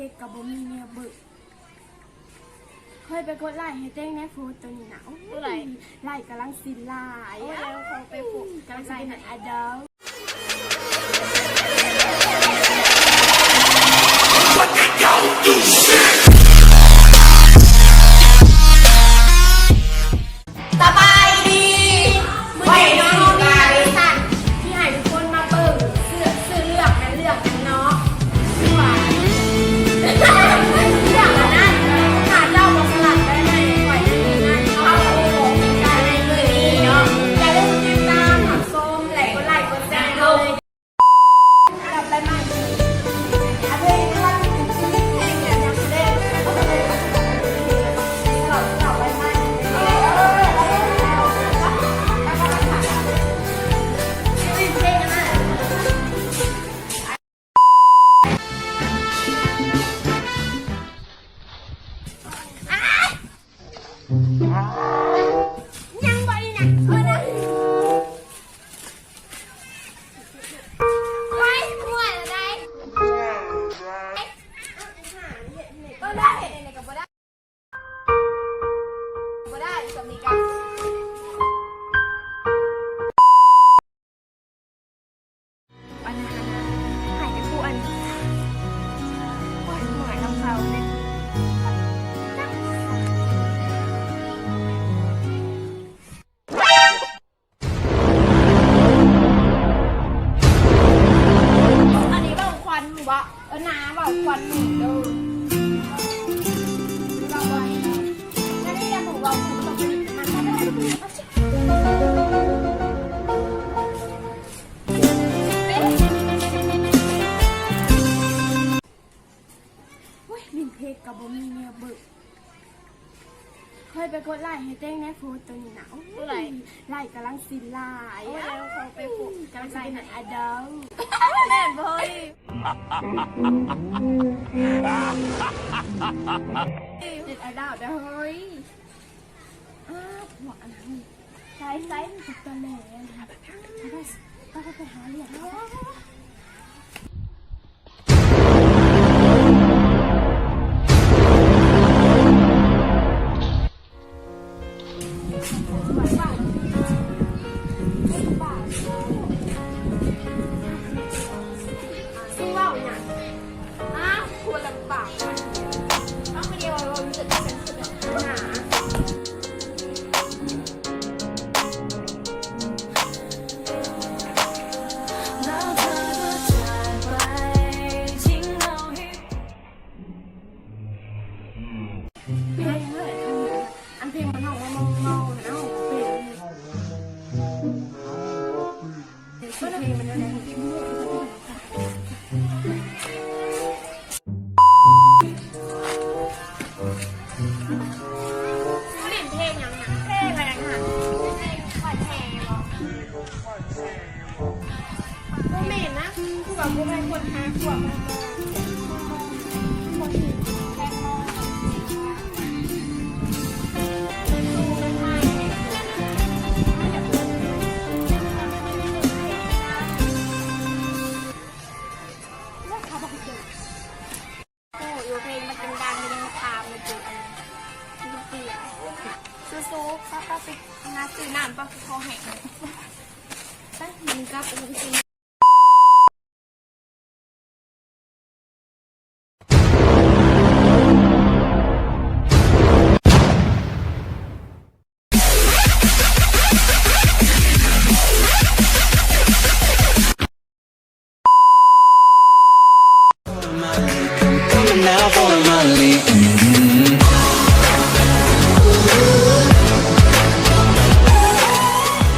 กกับบ่มีเนี่ยเบิกเคยไปกดไลค์ให้เต้งในโฟตัวนี้นะไลค์กำลังสินลายแล้วเขาไปปลุก กำลังสินอดอลสบายดีไม่น้องมีบริษัทที่ให้ทุกคนมาเปิดซื้อเลือกกันเนาะว่าเลือกอันนั้นหาเจ้าบอสลัดได้ไหมไหวนั่นเข้าโอ้ได้เลยเนาะอย่าลืมติดตามผักส้มและกดไลค์กดแชร์เลยกลับไปใหม่อาเธอยังรักถึงที่เพลงเนี่ยยังเล่นกลับไปใหม่ยังบ่ดีนะนะไว้หัวอะไรก็ได้ในกับบ่ได้สำนีกันอันนั้นหายไปคู่อันหมายน้ำเขาเนี่ยน้าบอกควันหนูดูบอกไว้งั้นนี่จะหนูบอกหนูต้องกินมันก็ได้ลินเพกกับบ่มีเนี่ยเบิกเคยไปกดไลค์ให้เต้งในโฟตัวนี้นะไลค์กำลังสินลายแล้วเขาไปปลุกกำลังสินอดอลแม่เบยติดอดอลเด้อเฮ้ยหัวอันนั้นไซส์ติดตะแหล่ต้องไปหาเรียกเพลงมันออกมาเมาๆนะเป็นเพลงมันอะไรของพี่ลูกเปลี่ยนเพลงยังไงเพลงอะไรกันคะเพลงขวัญแห่หรอกูเหม็นนะกูแบบกูเป็นคนหาขวบคนที่แรงมากเพลงมันดังๆมันตามมาจุดเตี้ยซูๆก็ไปงานซื้อน้ำปะคอแห้งตั้งมันก็เป็นจริง